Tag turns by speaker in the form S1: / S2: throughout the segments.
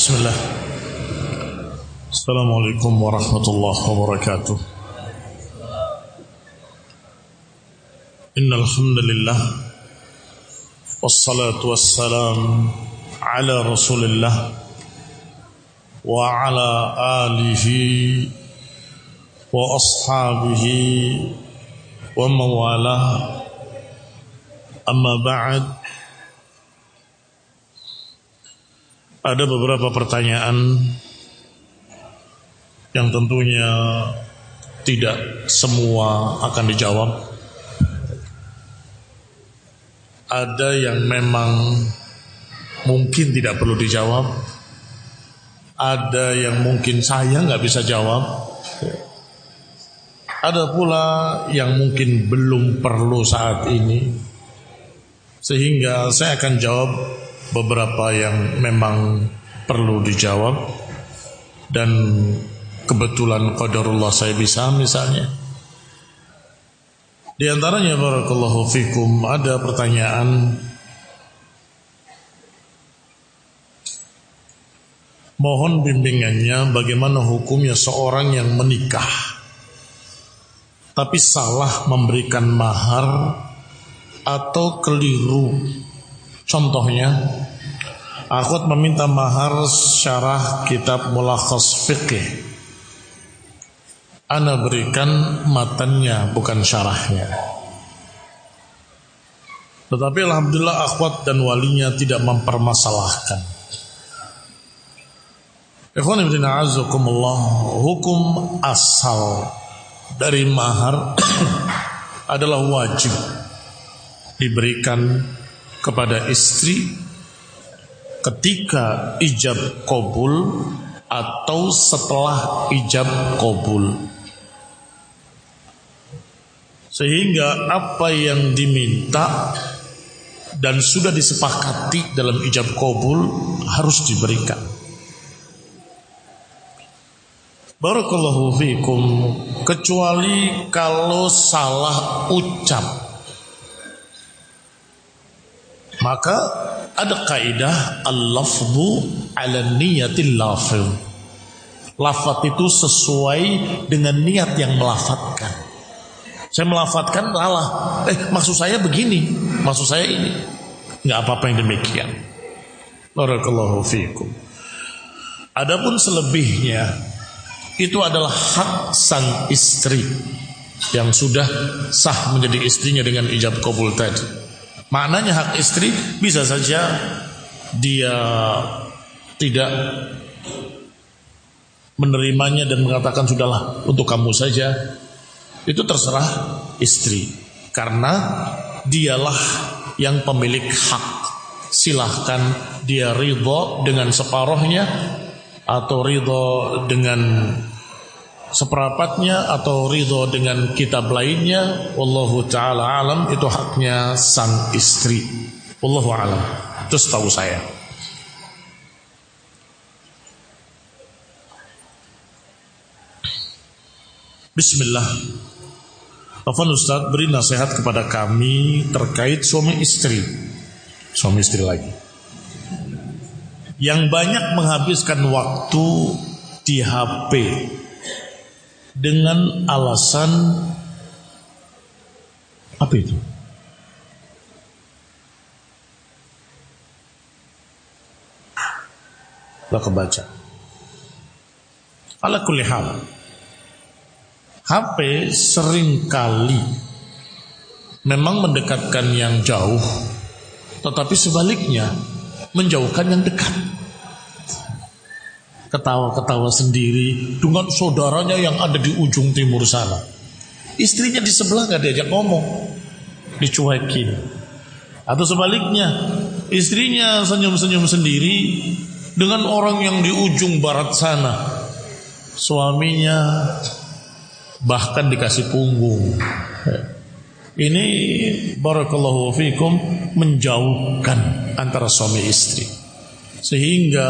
S1: Bismillah. Assalamualaikum warahmatullahi wabarakatuh. Innal hamdalillah wassalatu wassalam ala Rasulillah wa ala alihi wa ashabihi wa mawalah. Amma ba'd. Ada beberapa pertanyaan yang tentunya tidak semua akan dijawab. Ada yang memang mungkin tidak perlu dijawab. Ada yang mungkin saya nggak bisa jawab. Ada pula yang mungkin belum perlu saat ini. Sehingga saya akan jawab beberapa yang memang perlu dijawab, dan kebetulan qadarullah saya bisa. Misalnya di antaranya, barakallahu fikum, ada pertanyaan, mohon bimbingannya bagaimana hukumnya seorang yang menikah tapi salah memberikan mahar atau keliru. Contohnya, akhwat meminta mahar syarah kitab Mulakhas Fiqih. Ana berikan matannya, bukan syarahnya. Tetapi alhamdulillah akhwat dan walinya tidak mempermasalahkan. Ikhwan ibn a'azakumullah, hukum asal dari mahar adalah wajib diberikan kepada istri ketika ijab qabul atau setelah ijab qabul. Sehingga apa yang diminta dan sudah disepakati dalam ijab qabul harus diberikan. Barakallahu fikum, kecuali kalau salah ucap. Maka ada kaidah al-lafzu ala niyatil lafil. Lafaz itu sesuai dengan niat yang melafatkan. Saya melafatkan salah. Maksud saya begini, maksud saya ini. Enggak apa-apa yang demikian. Barakallahu fiikum. Adapun selebihnya itu adalah hak sang istri yang sudah sah menjadi istrinya dengan ijab qabul tadi. Maknanya hak istri bisa saja dia tidak menerimanya dan mengatakan sudahlah untuk kamu saja. Itu terserah istri, karena dialah yang pemilik hak. Silahkan dia ridho dengan separuhnya, atau ridho dengan seperempatnya, atau ridho dengan kitab lainnya. Wallahu ta'ala alam, itu haknya sang istri. Wallahu alam, itu setahu saya. Bismillah. Afwan Ustaz, beri nasihat kepada kami terkait suami istri lagi yang banyak menghabiskan waktu di HP dengan alasan apa itu? Lah kebaca. Ala kulli hal, HP seringkali memang mendekatkan yang jauh, tetapi sebaliknya menjauhkan yang dekat. Ketawa-ketawa sendiri dengan saudaranya yang ada di ujung timur sana. Istrinya di sebelah gak diajak ngomong, dicuekin. Atau sebaliknya, istrinya senyum-senyum sendiri dengan orang yang di ujung barat sana. Suaminya bahkan dikasih punggung. Ini barakallahu fikum menjauhkan antara suami istri. Sehingga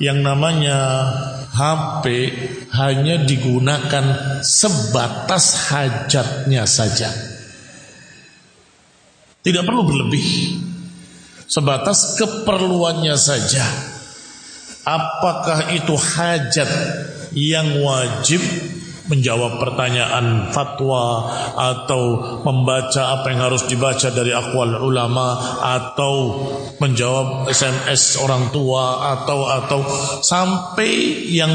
S1: yang namanya HP hanya digunakan sebatas hajatnya saja. Tidak perlu berlebih. Sebatas keperluannya saja. Apakah itu hajat yang wajib menjawab pertanyaan fatwa atau membaca apa yang harus dibaca dari aqwal ulama atau menjawab SMS orang tua atau sampai yang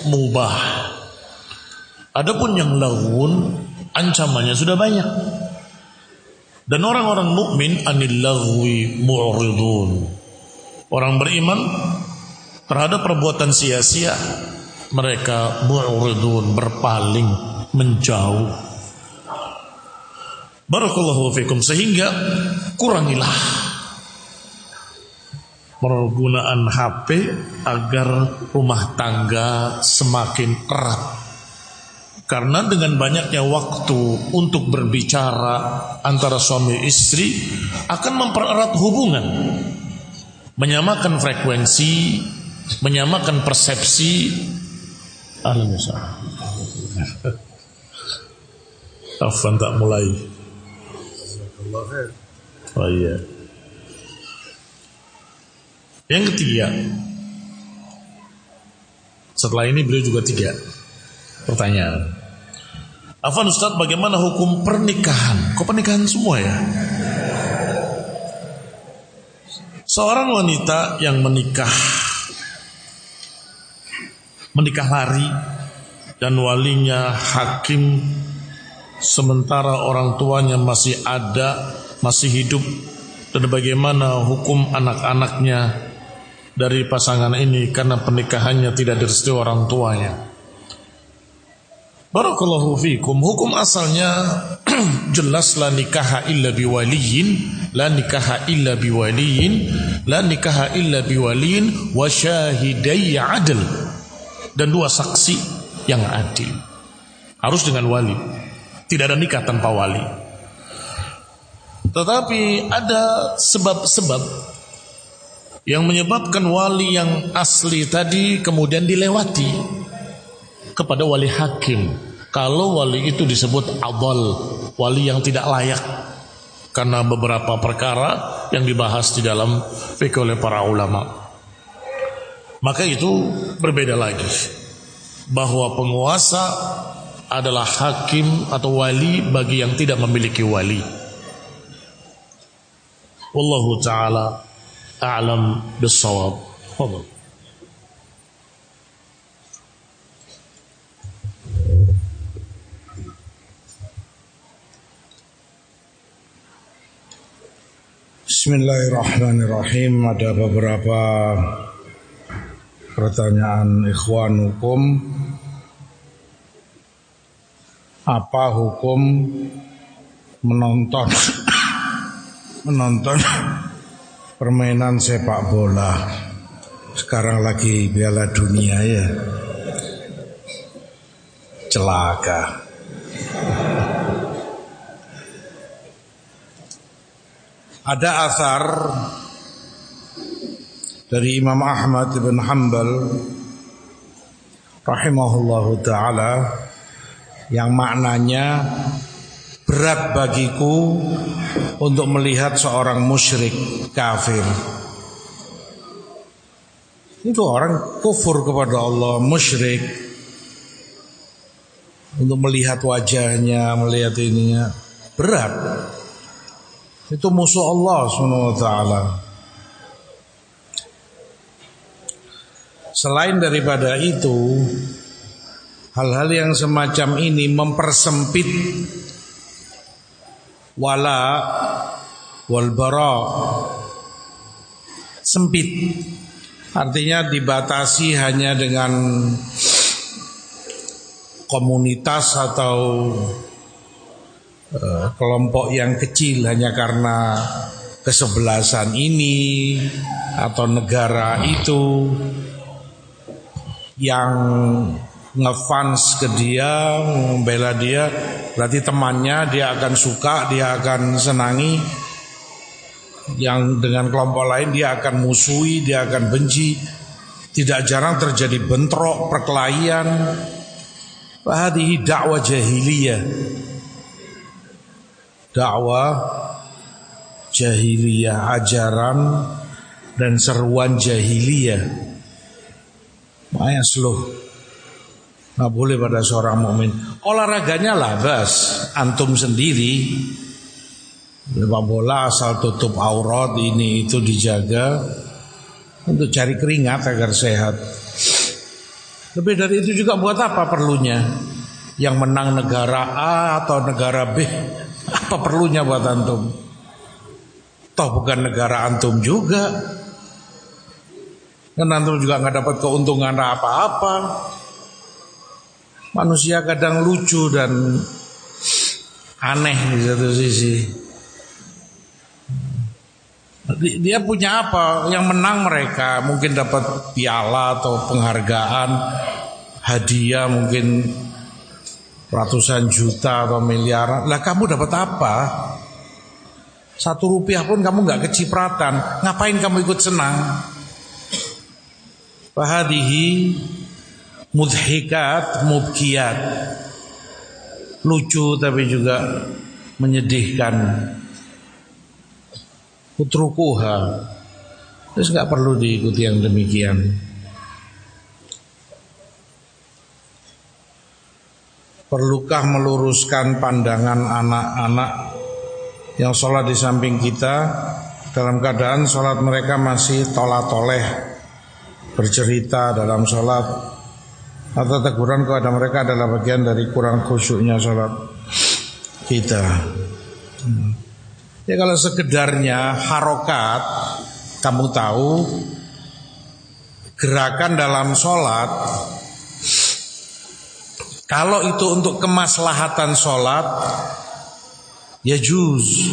S1: mubah. Adapun yang laghun ancamannya sudah banyak. Dan orang-orang mukmin anil laghwi mu'ridun. Orang beriman terhadap perbuatan sia-sia mereka mu'ridun, berpaling, menjauh. Barakallahu fikum. Sehingga kurangilah penggunaan HP agar rumah tangga semakin erat. Karena dengan banyaknya waktu untuk berbicara antara suami istri akan mempererat hubungan, menyamakan frekuensi, menyamakan persepsi. Afwan tak mulai. Oh iya. Yang ketiga, setelah ini beliau juga 3 pertanyaan. Afwan Ustaz, bagaimana hukum pernikahan? Kok pernikahan semua ya? Seorang wanita yang menikah lari dan walinya hakim sementara orang tuanya masih ada, masih hidup, dan bagaimana hukum anak-anaknya dari pasangan ini karena pernikahannya tidak direstui orang tuanya. Barakallahu fikum. Hukum asalnya jelas, la nikaha illa biwaliyin, la nikaha illa biwaliyin, la nikaha illa biwaliyin wa syahidai adl, dan 2 saksi yang adil. Harus dengan wali. Tidak ada nikah tanpa wali. Tetapi ada sebab-sebab yang menyebabkan wali yang asli tadi kemudian dilewati kepada wali hakim. Kalau wali itu disebut adl, wali yang tidak layak, karena beberapa perkara yang dibahas di dalam fikih oleh para ulama. Maka itu berbeda lagi, bahwa penguasa adalah hakim atau wali bagi yang tidak memiliki wali. Wallahu ta'ala a'lam bis-shawab.
S2: Bismillahirrahmanirrahim. Ada beberapa pertanyaan ikhwan hukum. Apa hukum menonton permainan sepak bola? Sekarang lagi Piala Dunia ya. Celaka. Ada asar dari Imam Ahmad bin Hanbal rahimahullahu ta'ala yang maknanya, berat bagiku untuk melihat seorang musyrik kafir. Itu orang kufur kepada Allah, musyrik. Untuk melihat wajahnya, melihat ininya, berat. Itu musuh Allah SWT. Selain daripada itu, hal-hal yang semacam ini mempersempit wala wal bara. Sempit, artinya dibatasi hanya dengan komunitas atau kelompok yang kecil, hanya karena kesebelasan ini atau negara itu yang ngefans ke dia, membela dia, berarti temannya dia akan suka, dia akan senangi. Yang dengan kelompok lain dia akan musuhi, dia akan benci. Tidak jarang terjadi bentrok, perkelahian. Hadhihi dakwah jahiliyah. Dakwah jahiliyah, ajaran dan seruan jahiliyah Makanya slow. Nggak boleh pada seorang mukmin. Olahraganya labas, antum sendiri. Sepak bola asal tutup aurat, ini itu dijaga untuk cari keringat agar sehat. Lebih dari itu juga buat apa perlunya? Yang menang negara A atau negara B, apa perlunya buat antum? Toh bukan negara antum juga. Dan antum juga nggak dapat keuntungan apa-apa. Manusia kadang lucu dan aneh di satu sisi. Dia punya apa? Yang menang mereka mungkin dapat piala atau penghargaan, hadiah mungkin ratusan juta atau miliaran. Lah kamu dapat apa? 1 rupiah pun kamu nggak kecipratan. Ngapain kamu ikut senang? Fahadihi mudhikat mubkiyat, lucu tapi juga menyedihkan. Utrukuha, terus nggak perlu diikuti yang demikian. Perlukah meluruskan pandangan anak-anak yang sholat di samping kita dalam keadaan sholat mereka masih tolah-toleh, bercerita dalam sholat, atau teguran kepada mereka adalah bagian dari kurang khusyuknya sholat kita? Ya kalau sekedarnya harokat, kamu tahu gerakan dalam sholat, kalau itu untuk kemaslahatan sholat, ya juz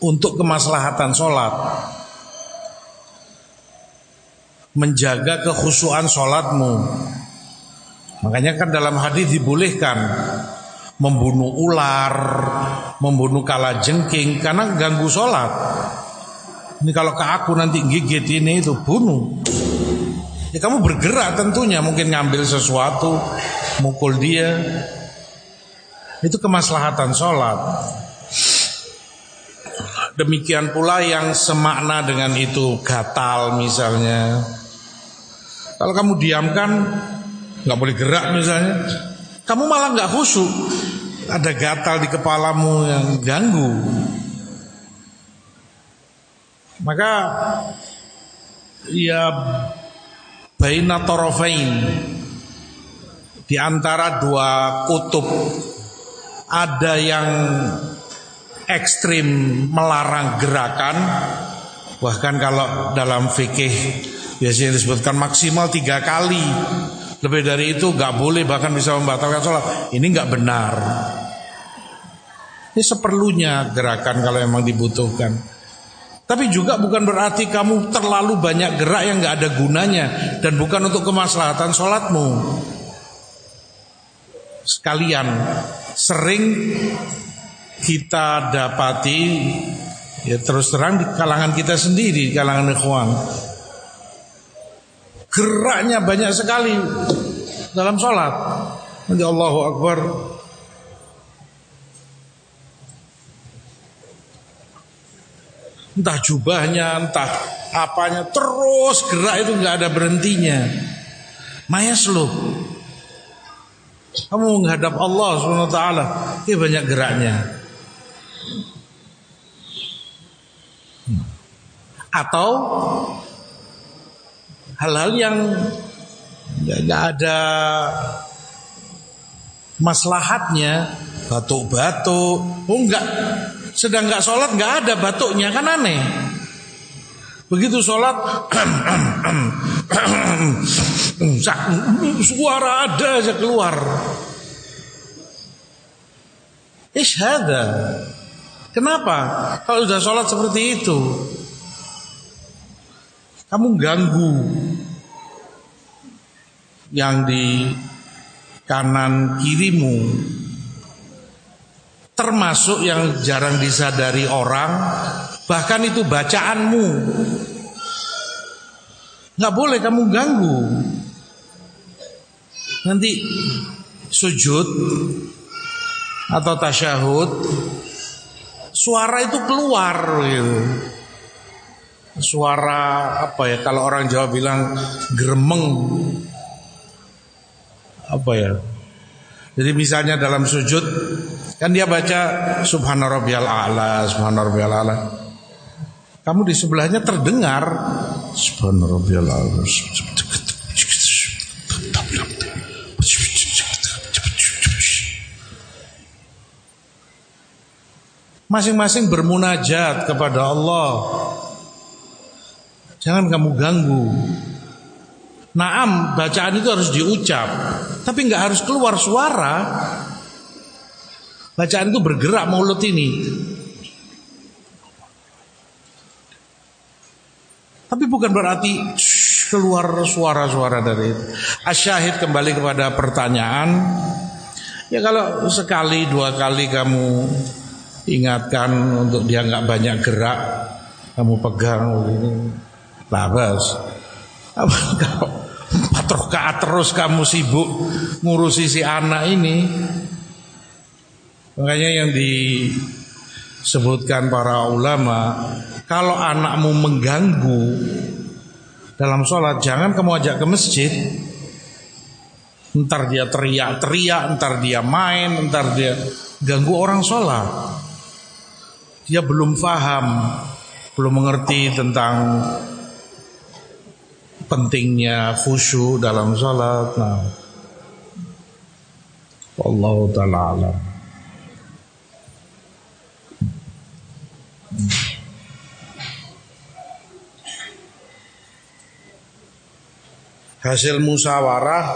S2: untuk kemaslahatan sholat, menjaga kekhusyuan sholatmu. Makanya kan dalam hadis dibolehkan membunuh ular, membunuh kalajengking karena ganggu sholat. Ini kalau ke aku nanti gigit ini itu, bunuh. Ya kamu bergerak tentunya, mungkin ngambil sesuatu, mukul dia. Itu kemaslahatan sholat. Demikian pula yang semakna dengan itu, gatal misalnya. Kalau kamu diamkan, nggak boleh gerak misalnya, kamu malah nggak khusyuk. Ada gatal di kepalamu yang ganggu. Maka ya baina tarafain, di antara dua kutub, ada yang ekstrim melarang gerakan. Bahkan kalau dalam fikih biasanya disebutkan maksimal 3 kali. Lebih dari itu gak boleh, bahkan bisa membatalkan sholat. Ini gak benar. Ini seperlunya gerakan kalau memang dibutuhkan. Tapi juga bukan berarti kamu terlalu banyak gerak yang gak ada gunanya, dan bukan untuk kemaslahatan sholatmu. Sekalian, sering kita dapati, ya terus terang di kalangan kita sendiri, di kalangan ikhwan, geraknya banyak sekali dalam sholat. Nanti Allahu Akbar, entah jubahnya, entah apanya, terus gerak itu nggak ada berhentinya. Mayasluk, kamu menghadap Allah SWT, ini banyak geraknya. Atau hal-hal yang nggak ada maslahatnya, batuk-batuk, enggak, sedang nggak sholat nggak ada batuknya, kan aneh. Begitu sholat, suara ada aja keluar. Ishada. Kenapa? Kalau sudah sholat seperti itu, kamu ganggu yang di kanan kirimu, termasuk yang jarang disadari orang, bahkan itu bacaanmu. Nggak boleh kamu ganggu. Nanti sujud atau tasyahud, suara itu keluar gitu. suara apa ya, kalau orang Jawa bilang gremeng, apa ya, jadi misalnya dalam sujud kan dia baca subhana rabbiyal a'la, subhana rabbiyal a'la, kamu di sebelahnya terdengar subhana rabbiyal a'la, masing-masing bermunajat kepada Allah. Jangan kamu ganggu. Naam, bacaan itu harus diucap, tapi nggak harus keluar suara. Bacaan itu bergerak mulut ini. Tapi bukan berarti keluar suara-suara dari itu. Asyahid, kembali kepada pertanyaan. Ya kalau sekali dua kali kamu ingatkan untuk dia nggak banyak gerak, kamu pegang labas. Kalau 4 rakaat terus kamu sibuk ngurusi si anak ini, makanya yang disebutkan para ulama, kalau anakmu mengganggu dalam sholat, jangan kamu ajak ke masjid. Entar dia teriak-teriak, entar dia main, entar dia ganggu orang sholat. Dia belum paham, belum mengerti tentang pentingnya khusyuk dalam salat. Nah, wallahu ta'ala alam. Hasil musyawarah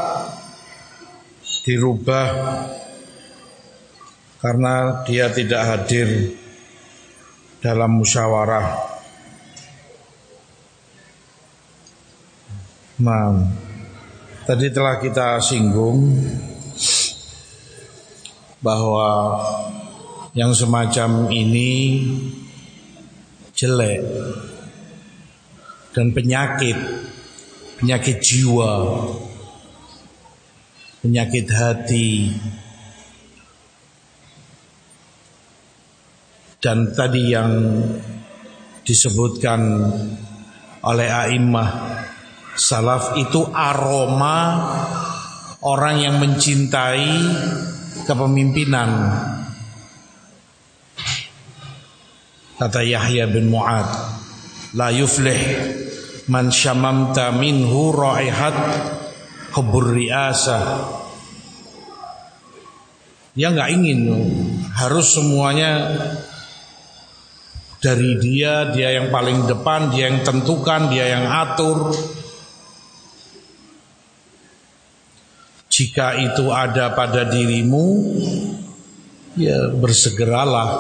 S2: dirubah karena dia tidak hadir dalam musyawarah. Nah, tadi telah kita singgung bahwa yang semacam ini jelek dan penyakit jiwa, penyakit hati. Dan tadi yang disebutkan oleh a'immah salaf itu aroma orang yang mencintai kepemimpinan. Kata Yahya bin Mu'ad, la yuflih man syamamta minhu raihat hubbur riasah. Dia nggak ingin harus semuanya dari dia yang paling depan, dia yang tentukan, dia yang atur. Jika itu ada pada dirimu, ya bersegeralah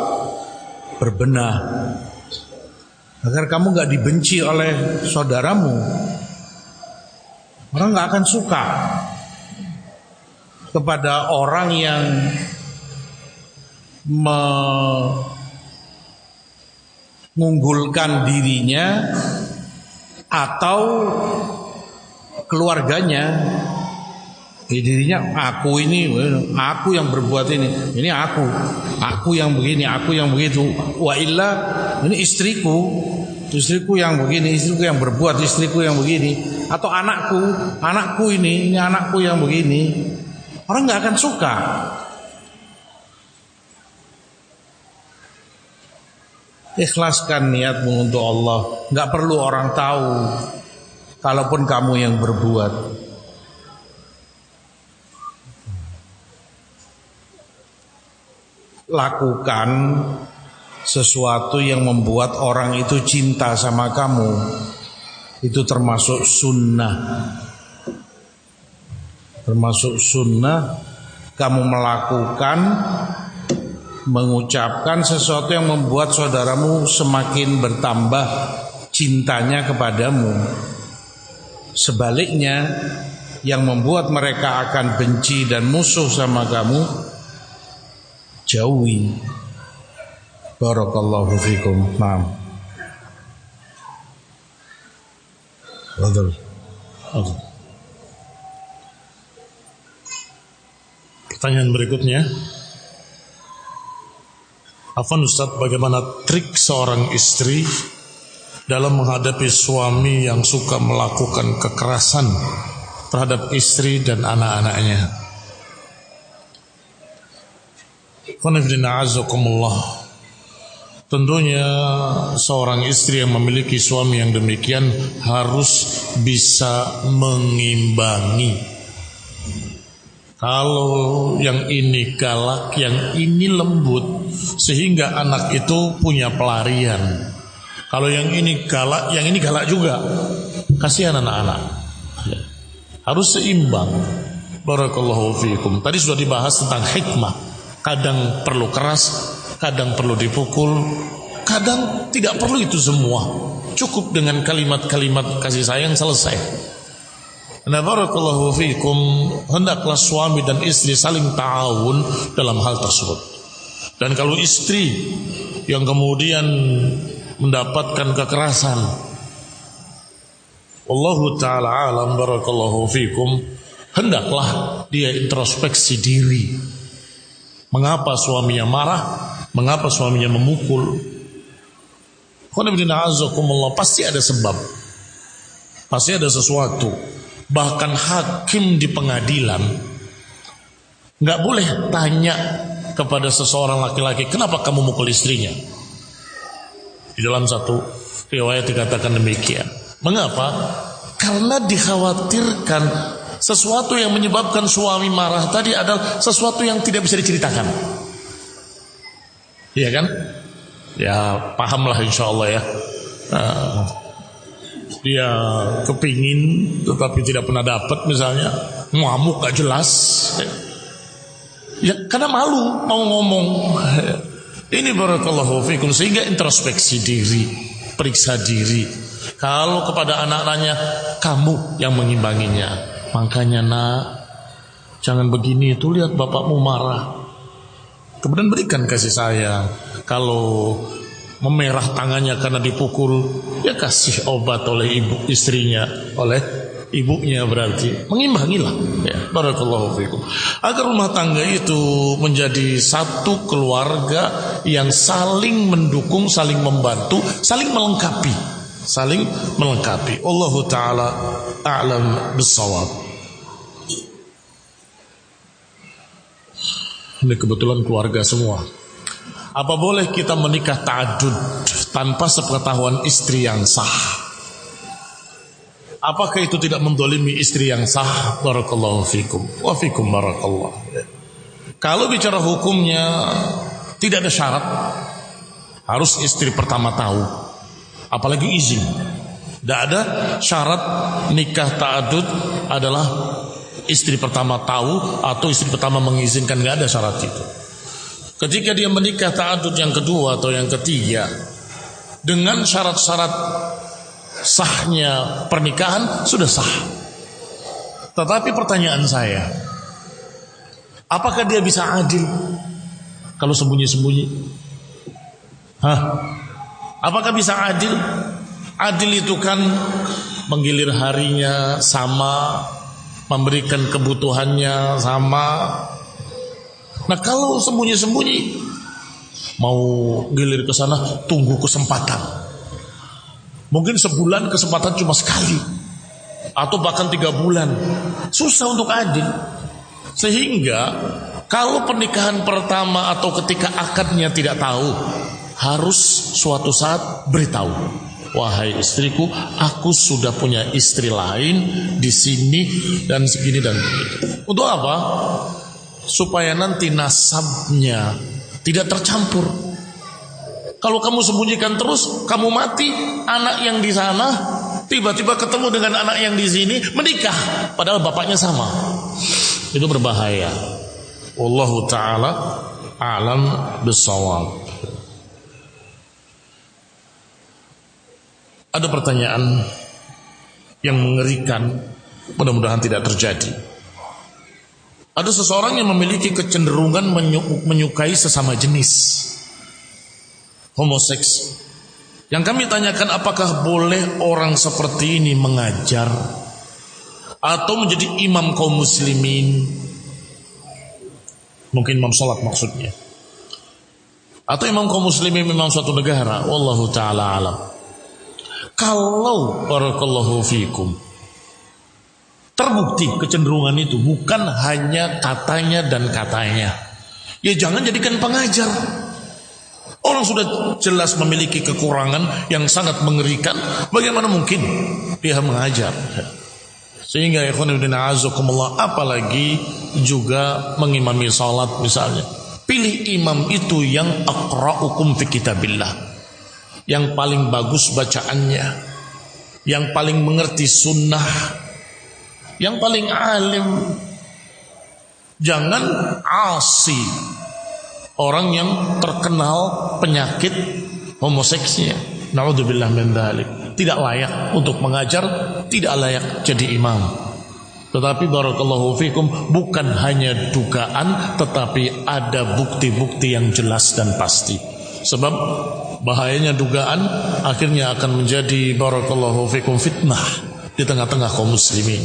S2: berbenah agar kamu gak dibenci oleh saudaramu. Orang gak akan suka kepada orang yang mengunggulkan dirinya atau keluarganya. Dirinya aku yang berbuat ini aku yang begini, aku yang begitu. Wa illa ini istriku yang begini, istriku yang berbuat, istriku yang begini, atau anakku ini anakku yang begini. Orang nggak akan suka. Ikhlaskan niatmu untuk Allah. Nggak perlu orang tahu, kalaupun kamu yang berbuat. Lakukan sesuatu yang membuat orang itu cinta sama kamu. Itu termasuk sunnah. Termasuk sunnah kamu melakukan, mengucapkan sesuatu yang membuat saudaramu semakin bertambah cintanya kepadamu. Sebaliknya, yang membuat mereka akan benci dan musuh sama kamu, jauhi. Barakallahu fikum. Naam.
S1: Pertanyaan berikutnya, Afwan Ustaz, bagaimana trik seorang istri dalam menghadapi suami yang suka melakukan kekerasan terhadap istri dan anak-anaknya. Tentunya seorang istri yang memiliki suami yang demikian harus bisa mengimbangi. Kalau yang ini galak, yang ini lembut, sehingga anak itu punya pelarian. Kalau yang ini galak juga. Kasihan anak-anak. Harus seimbang. Barakallahu fiikum. Tadi sudah dibahas tentang hikmah. Kadang perlu keras, kadang perlu dipukul, kadang tidak perlu itu semua. Cukup dengan kalimat-kalimat kasih sayang selesai. Nah, barakallahu fiikum, hendaklah suami dan istri saling ta'awun dalam hal tersebut. Dan kalau istri yang kemudian mendapatkan kekerasan, Wallahu ta'ala alam, barakallahu fiikum, hendaklah dia introspeksi diri. Mengapa suaminya marah? Mengapa suaminya memukul? Pasti ada sebab, pasti ada sesuatu. Bahkan hakim di pengadilan nggak boleh tanya kepada seseorang laki-laki, kenapa kamu mukul istrinya? Di dalam satu riwayat dikatakan demikian. Mengapa? Karena dikhawatirkan sesuatu yang menyebabkan suami marah tadi adalah sesuatu yang tidak bisa diceritakan. Iya kan? Ya pahamlah insyaallah ya. Dia kepingin tetapi tidak pernah dapat, misalnya ngamuk gak jelas, ya karena malu mau ngomong. Ini barakallahu fikum, sehingga introspeksi diri, periksa diri. Kalau kepada anak-anaknya, kamu yang mengimbanginya. Makanya nak, jangan begini, itu lihat bapakmu marah. Kemudian berikan kasih sayang. Kalau memerah tangannya karena dipukul, ya kasih obat oleh istrinya, oleh ibunya, berarti mengimbangilah ya. Barakallahu fikum. Agar rumah tangga itu menjadi satu keluarga yang saling mendukung, saling membantu, saling melengkapi. Allahu ta'ala a'lam bissawab. Ini kebetulan keluarga semua. Apa boleh kita menikah ta'adud tanpa sepengetahuan istri yang sah? Apakah itu tidak mendolimi istri yang sah? Barakallahu fikum wa fikum barakallah. Kalau bicara hukumnya, tidak ada syarat harus istri pertama tahu, apalagi izin. Tidak ada syarat nikah ta'adud adalah istri pertama tahu atau istri pertama mengizinkan. Tidak ada syarat itu. Ketika dia menikah ta'adud yang kedua atau yang ketiga, dengan syarat-syarat sahnya pernikahan sudah sah. Tetapi pertanyaan saya, apakah dia bisa adil kalau sembunyi-sembunyi? Apakah bisa adil? Adil itu kan menggilir harinya sama, memberikan kebutuhannya sama. Nah kalau sembunyi-sembunyi, mau gilir ke sana, tunggu kesempatan. Mungkin sebulan kesempatan cuma sekali, atau bahkan 3 bulan. Susah untuk adil. Sehingga kalau pernikahan pertama atau ketika akadnya tidak tahu, harus suatu saat beritahu, wahai istriku, aku sudah punya istri lain di sini dan segini dan begitu. Untuk apa? Supaya nanti nasabnya tidak tercampur. Kalau kamu sembunyikan terus, kamu mati, anak yang di sana tiba-tiba ketemu dengan anak yang di sini menikah, padahal bapaknya sama. Itu berbahaya. Wallahu ta'ala a'lam bissawab. Ada pertanyaan yang mengerikan, mudah-mudahan tidak terjadi. Ada seseorang yang memiliki kecenderungan menyukai sesama jenis, homoseks. Yang kami tanyakan, apakah boleh orang seperti ini mengajar atau menjadi imam kaum muslimin? Mungkin imam sholat maksudnya, atau imam kaum muslimin, imam suatu negara. Wallahu ta'ala alam. Kalau barakallahu fikum terbukti kecenderungan itu bukan hanya katanya dan katanya, ya jangan jadikan pengajar. Orang sudah jelas memiliki kekurangan yang sangat mengerikan, bagaimana mungkin dia mengajar? Sehingga ikhwanuddin a'azakumullah, apalagi juga mengimami salat misalnya. Pilih imam itu yang aqra'ukum fi kitabillah, yang paling bagus bacaannya, yang paling mengerti sunnah, yang paling alim. Jangan asi, orang yang terkenal penyakit homoseksnya. Na'udzubillah min dzalik. Tidak layak untuk mengajar, tidak layak jadi imam. Tetapi barakallahu fikum, bukan hanya dugaan, tetapi ada bukti-bukti yang jelas dan pasti. Sebab bahayanya dugaan akhirnya akan menjadi barakallahu fikum fitnah di tengah-tengah kaum muslimin.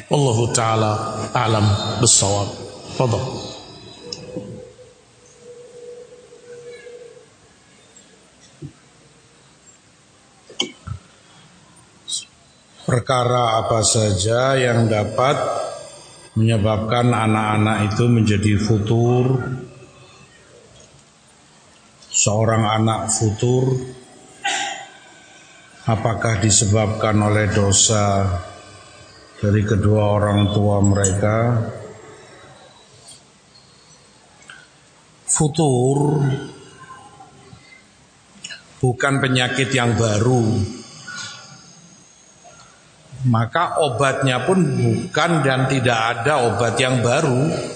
S1: Wallahu taala a'lam bissawab. Fadhal.
S2: Perkara apa saja yang dapat menyebabkan anak-anak itu menjadi futur? Seorang anak futur, apakah disebabkan oleh dosa dari kedua orang tua mereka? Futur bukan penyakit yang baru, maka obatnya pun bukan dan tidak ada obat yang baru.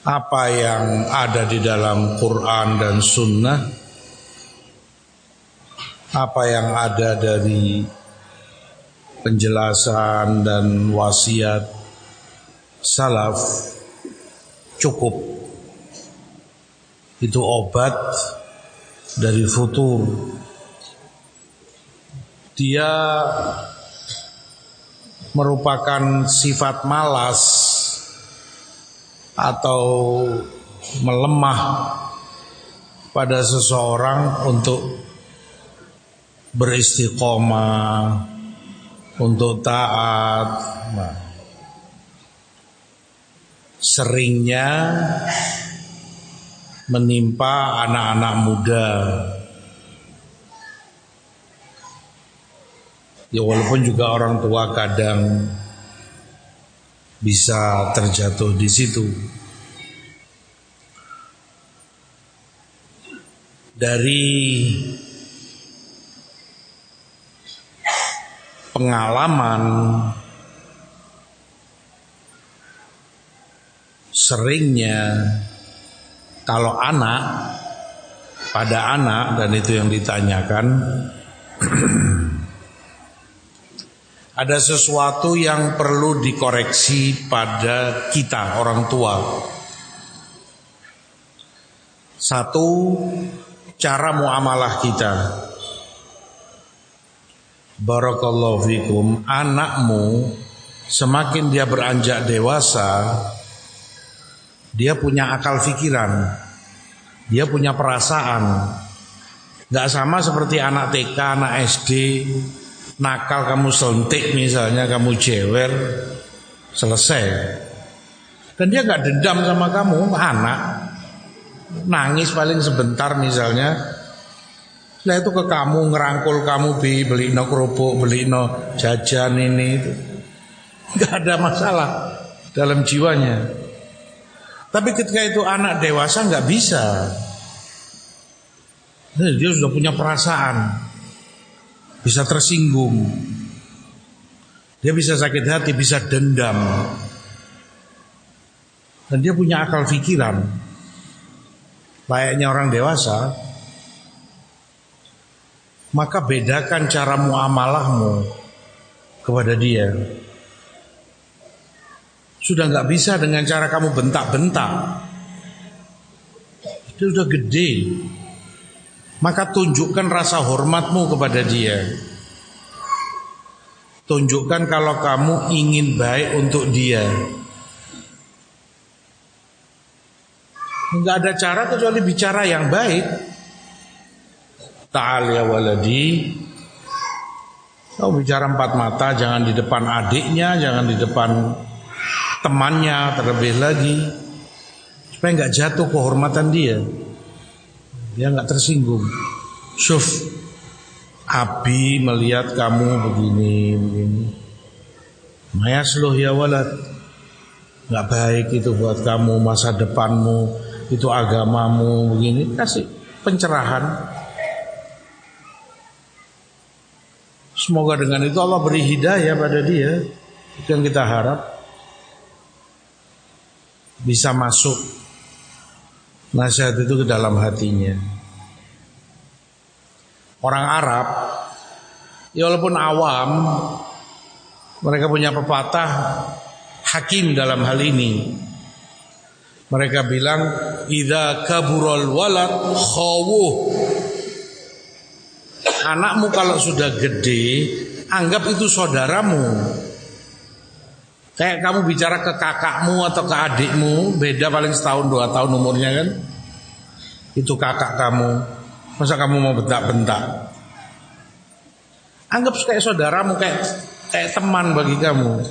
S2: Apa yang ada di dalam Quran dan Sunnah, apa yang ada dari penjelasan dan wasiat salaf cukup. Itu obat dari futur. Dia merupakan sifat malas atau melemah pada seseorang untuk beristiqomah, untuk taat. Nah, seringnya menimpa anak-anak muda. Ya walaupun juga orang tua kadang bisa terjatuh di situ. Dari pengalaman, seringnya kalau pada anak, dan itu yang ditanyakan, ada sesuatu yang perlu dikoreksi pada kita orang tua. Satu, cara muamalah kita. Barakallahu fikum, anakmu semakin dia beranjak dewasa, dia punya akal pikiran, dia punya perasaan. Gak sama seperti anak TK, anak SD. Nakal kamu suntik misalnya, kamu jewer, selesai. Dan dia gak dendam sama kamu, anak. Nangis paling sebentar misalnya, setelah itu ke kamu, ngerangkul kamu, beli no kerupuk, beli no jajan ini itu. Gak ada masalah dalam jiwanya. Tapi ketika itu anak dewasa gak bisa. Dia sudah punya perasaan, bisa tersinggung, dia bisa sakit hati, bisa dendam, dan dia punya akal pikiran layaknya orang dewasa. Maka bedakan cara muamalahmu kepada dia. Sudah gak bisa dengan cara kamu bentak-bentak. Dia sudah gede. Maka tunjukkan rasa hormatmu kepada dia. Tunjukkan kalau kamu ingin baik untuk dia. Enggak ada cara kecuali bicara yang baik. Ta'al ya waladi. Kau bicara empat mata, jangan di depan adiknya, jangan di depan temannya, terlebih lagi supaya nggak jatuh kehormatan dia nggak tersinggung. Syuf, Abi melihat kamu begini. Mayasluh ya walad, nggak baik itu buat kamu, masa depanmu, itu agamamu begini. Kasih pencerahan. Semoga dengan itu Allah beri hidayah pada dia. Itu yang kita harap, bisa masuk nasihat itu ke dalam hatinya. Orang Arab, ya walaupun awam, mereka punya pepatah hakim dalam hal ini. Mereka bilang, idza kabural walad khawuh. Anakmu kalau sudah gede, anggap itu saudaramu. Kayak kamu bicara ke kakakmu atau ke adikmu, beda paling setahun 2 tahun umurnya kan. Itu kakak kamu, masa kamu mau bentak-bentak? Anggap kayak saudaramu, kayak teman bagi kamu.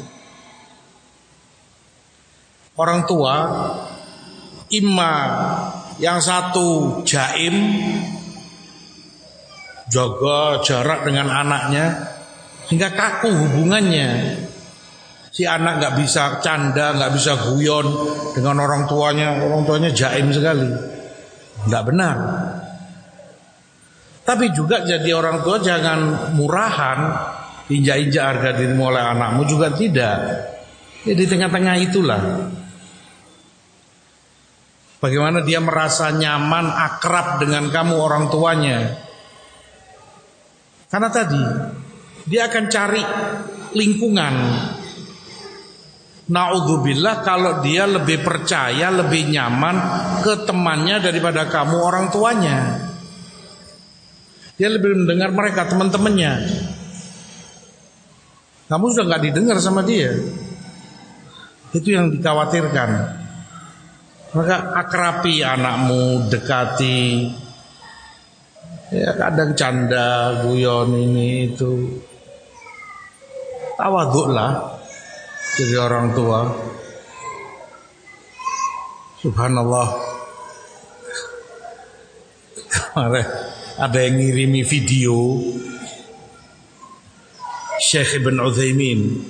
S2: Orang tua, imma yang satu jaim, jaga jarak dengan anaknya hingga kaku hubungannya. Si anak nggak bisa canda, nggak bisa guyon dengan orang tuanya jaim sekali, nggak benar. Tapi juga jadi orang tua jangan murahan, injak-injak harga dirimu oleh anakmu juga tidak. Ya, di tengah-tengah itulah. Bagaimana dia merasa nyaman, akrab dengan kamu orang tuanya. Karena tadi dia akan cari lingkungan. Na'udzubillah kalau dia lebih percaya, lebih nyaman ke temannya daripada kamu orang tuanya. Dia lebih mendengar mereka, teman-temannya. Kamu sudah gak didengar sama dia. Itu yang dikhawatirkan. Maka akrabi anakmu, dekati. Ya kadang canda, guyon ini itu. Tawaduklah jadi orang tua. Subhanallah. Kemarin ada yang ngirimi video Syekh Ibn Utsaimin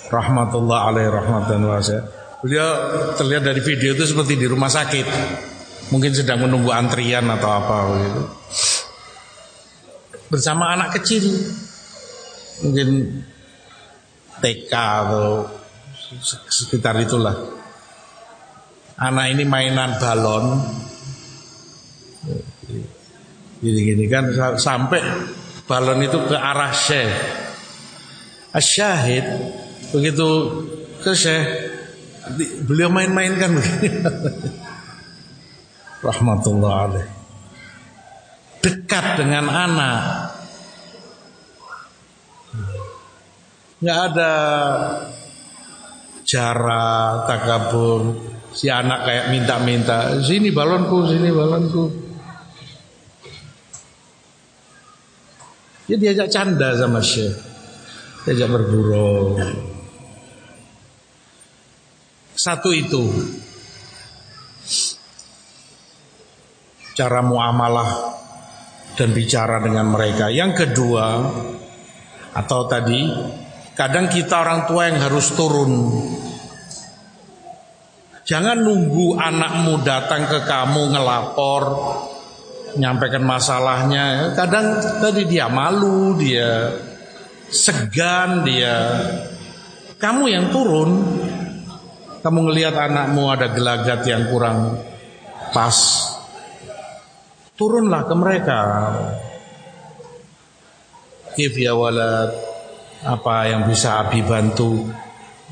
S2: rahmatullah alaihi rahmatan wasi'ah. Beliau terlihat dari video itu seperti di rumah sakit, mungkin sedang menunggu antrian atau apa begitu, bersama anak kecil, mungkin TK atau sekitar itulah. Anak ini mainan balon, gini-gini kan, sampai balon itu ke arah Syekh. Asyahid begitu ke Syekh, beliau main-mainkan begini. Rahmatullah alaih. Dekat dengan anak. Nggak ada jarak, takabur. Si anak kayak minta-minta, sini balonku, sini balonku. Dia diajak canda sama Syekh, diajak bergurau. Satu itu cara muamalah dan bicara dengan mereka. Yang kedua, atau tadi, kadang kita orang tua yang harus turun. Jangan nunggu anakmu datang ke kamu ngelapor, nyampaikan masalahnya. Kadang tadi dia malu, dia segan, kamu yang turun. Kamu ngelihat anakmu ada gelagat yang kurang pas, turunlah ke mereka. Kif ya walad, apa yang bisa Abi bantu?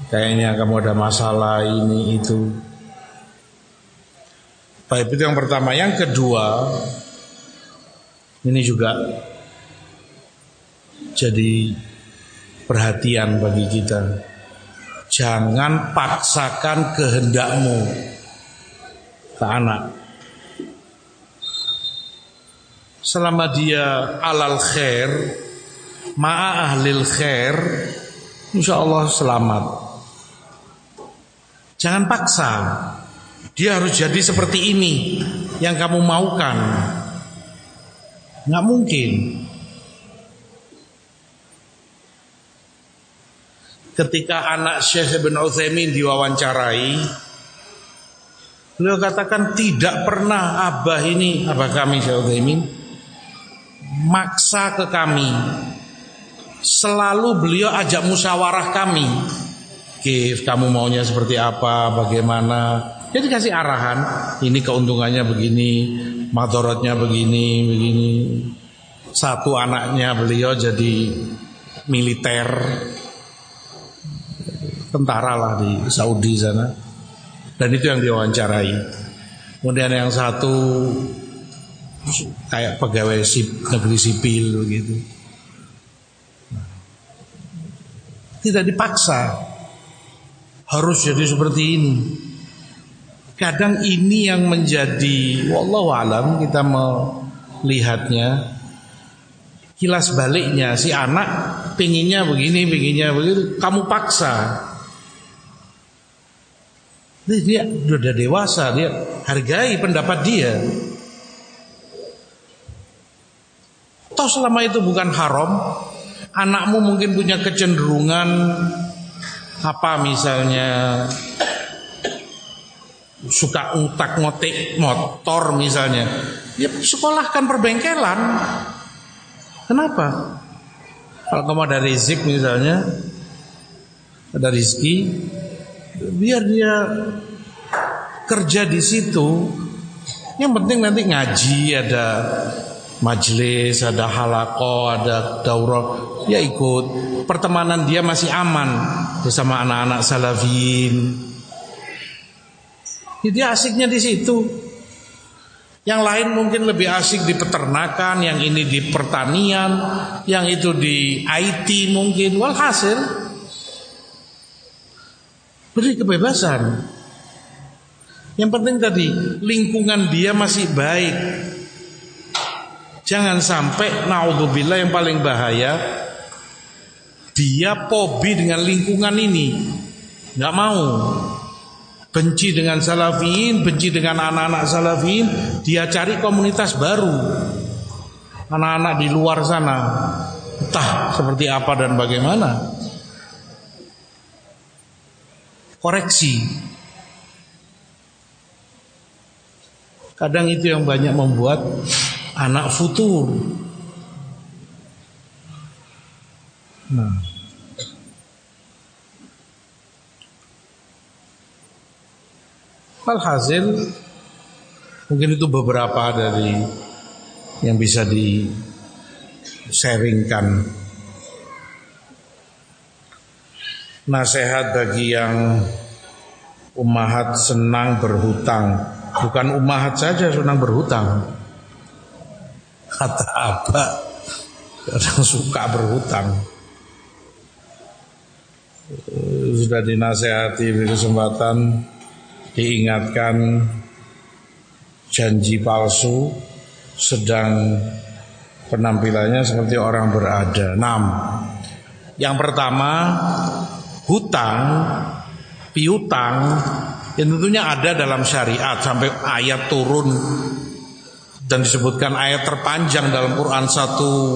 S2: Kayaknya kamu ada masalah ini itu. Baik, itu yang pertama. Yang kedua, ini juga jadi perhatian bagi kita. Jangan paksakan kehendakmu ke anak. selama dia alal khair, ma'a ahlil khair, insya Allah selamat. Jangan paksa. Dia harus jadi seperti ini yang kamu maukan. Nggak mungkin. Ketika anak Syekh Ibn Utsaimin diwawancarai, beliau katakan tidak pernah abah kami Syekh Utsaimin maksa ke kami. Selalu beliau ajak musyawarah kami. Kif, kamu maunya seperti apa, bagaimana? Jadi kasih arahan, ini keuntungannya begini, madorotnya begini. Satu anaknya beliau jadi militer, tentara lah di Saudi sana. Dan itu yang diwawancarai. Kemudian yang satu kayak pegawai negeri sipil begitu. Tidak dipaksa harus jadi seperti ini. Kadang ini yang menjadi wallahu alam, kita melihatnya kilas baliknya, si anak pinginnya begini, begitu, kamu paksa. Dia sudah dewasa, dia hargai pendapat dia. Toh selama itu bukan haram, anakmu mungkin punya kecenderungan misalnya suka ngutak-ngotik motor misalnya, ya sekolahkan perbengkelan. Kenapa? Kalau kamu ada rezeki misalnya, ada rezeki, biar dia kerja di situ. Yang penting nanti ngaji, ada majelis, ada halaqah, ada daurah, ya ikut. Pertemanan dia masih aman bersama anak-anak salafin. Dia asiknya di situ. Yang lain mungkin lebih asik di peternakan, yang ini di pertanian, yang itu di IT mungkin. Walhasil beri kebebasan. Yang penting tadi lingkungan dia masih baik. Jangan sampai naudzubillah yang paling bahaya, dia fobi dengan lingkungan ini, nggak mau, benci dengan salafin, benci dengan anak-anak salafin, dia cari komunitas baru, anak-anak di luar sana, entah seperti apa dan bagaimana. Koreksi. Kadang itu yang banyak membuat anak futur. Nah, alhasil mungkin itu beberapa dari yang bisa di-sharingkan. Nasihat bagi yang ummahat senang berhutang. Bukan ummahat saja senang berhutang. Kata abah, kadang suka berhutang. Sudah dinasehati di kesempatan, diingatkan janji palsu, sedang penampilannya seperti orang berada. 6. Yang pertama, hutang, piutang, yang tentunya ada dalam syariat sampai ayat turun dan disebutkan ayat terpanjang dalam Quran, satu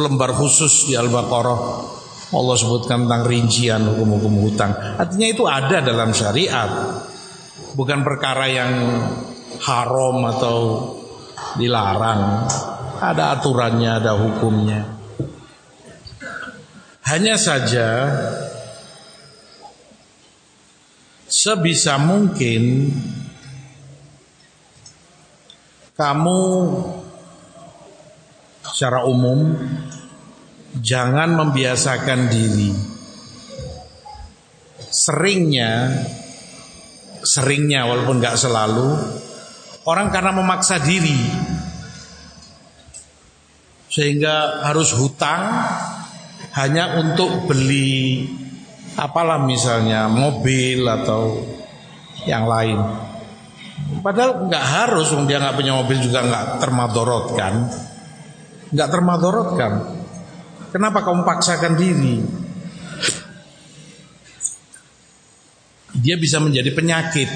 S2: lembar khusus di Al-Baqarah. Allah sebutkan tentang rincian hukum-hukum hutang. Artinya itu ada dalam syariat, bukan perkara yang haram atau dilarang. Ada aturannya, ada hukumnya. Hanya saja sebisa mungkin kamu secara umum jangan membiasakan diri. Seringnya walaupun gak selalu, orang karena memaksa diri sehingga harus hutang hanya untuk beli apalah misalnya mobil atau yang lain. Padahal nggak harus, dia nggak punya mobil juga nggak termadorotkan. Nggak termadorotkan. Kenapa kamu paksakan diri? Dia bisa menjadi penyakit.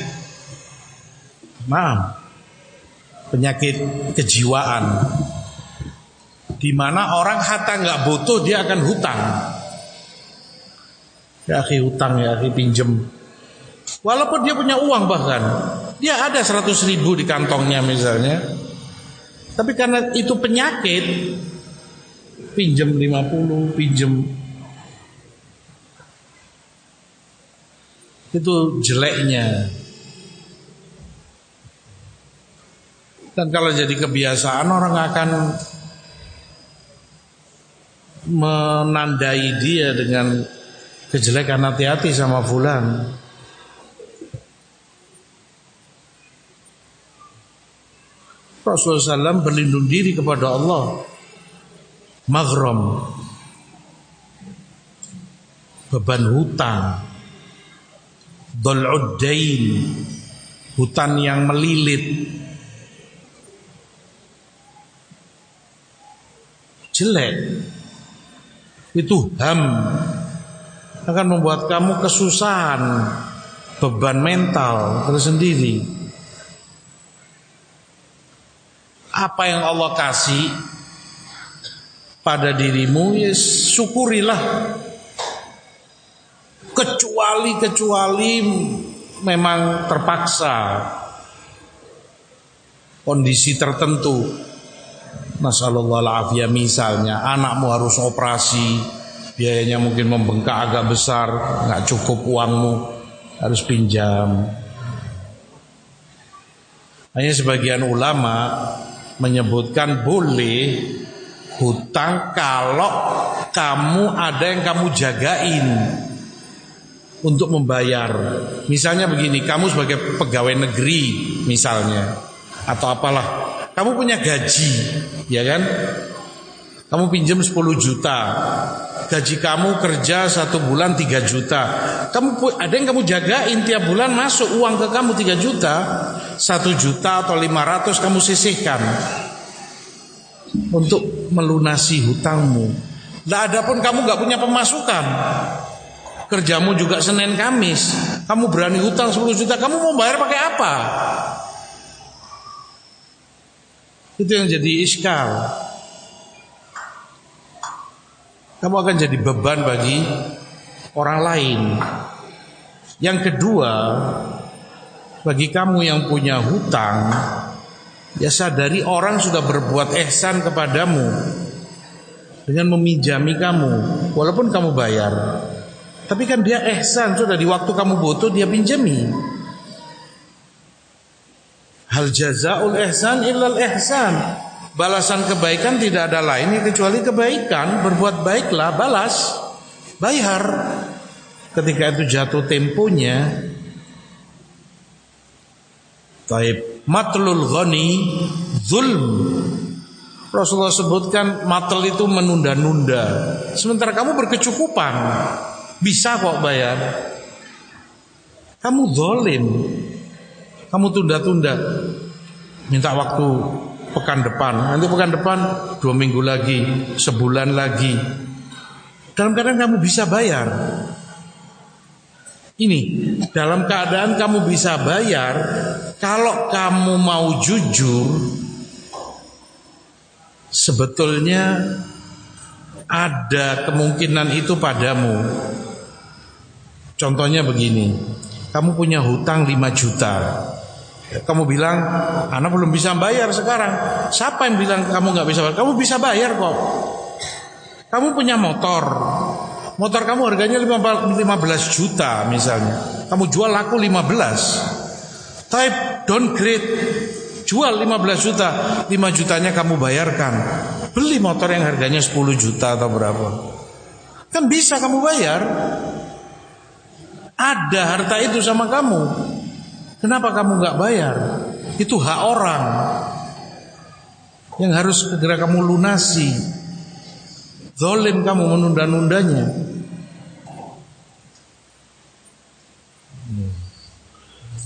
S2: Penyakit kejiwaan. Di mana orang hatta nggak butuh dia akan hutang. Ya akhi hutang, ya akhi pinjem. Walaupun dia punya uang bahkan, dia ada 100.000 di kantongnya misalnya. Tapi karena itu penyakit, pinjem 50, pinjem. Itu jeleknya. Dan kalau jadi kebiasaan, orang akan menandai dia dengan kejelekan. Hati-hati sama fulan. Rasulullah SAW berlindung diri kepada Allah. Maghram, beban hutang, dol'ud dain, hutan yang melilit, jelek. Itu akan membuat kamu kesusahan, beban mental tersendiri. Apa yang Allah kasih pada dirimu, ya syukurilah. Kecuali memang terpaksa kondisi tertentu. Nasallallahu alaihi, misalnya anakmu harus operasi, biayanya mungkin membengkak agak besar, nggak cukup uangmu, harus pinjam. Hanya sebagian ulama menyebutkan boleh hutang kalau kamu ada yang kamu jagain untuk membayar. Misalnya begini, kamu sebagai pegawai negeri misalnya, atau apalah, kamu punya gaji, ya kan? Kamu pinjam 10 juta, gaji kamu kerja 1 bulan 3 juta. Ada yang kamu jagain, tiap bulan masuk uang ke kamu 3 juta, 1 juta atau 500 kamu sisihkan untuk melunasi hutangmu. Nah, adapun kamu gak punya pemasukan, kerjamu juga Senin Kamis, kamu berani hutang 10 juta, kamu mau bayar pakai apa? Itu yang jadi iskal. Kamu akan jadi beban bagi orang lain. Yang kedua, bagi kamu yang punya hutang, ya sadari orang sudah berbuat ihsan kepadamu dengan meminjami kamu, walaupun kamu bayar. Tapi kan dia ihsan, sudah di waktu kamu butuh dia pinjami. Hal jazaul ihsan illal ihsan. Balasan kebaikan tidak ada lain kecuali kebaikan. Berbuat baiklah, balas, bayar. Ketika itu jatuh temponya. Taib, matlul ghani zulm. Rasulullah sebutkan matel itu menunda-nunda. Sementara kamu berkecukupan, bisa kok bayar. Kamu zalim, kamu tunda-tunda. Minta waktu pekan depan, nanti pekan depan 2 minggu lagi, sebulan lagi. Dalam keadaan kamu bisa bayar. Ini dalam keadaan kamu bisa bayar. Kalau kamu mau jujur, sebetulnya ada kemungkinan itu padamu. Contohnya begini, kamu punya hutang 5 juta. Kamu bilang, anak belum bisa bayar sekarang. Siapa yang bilang kamu gak bisa bayar? Kamu bisa bayar kok. Kamu punya motor kamu harganya 15 juta misalnya. Kamu jual laku 15. Type downgrade, jual 15 juta. 5 jutanya kamu bayarkan. Beli motor yang harganya 10 juta atau berapa. Kan bisa kamu bayar. Ada harta itu sama kamu. Kenapa kamu gak bayar? Itu hak orang yang harus segera kamu lunasi. Zalim kamu menunda-nundanya.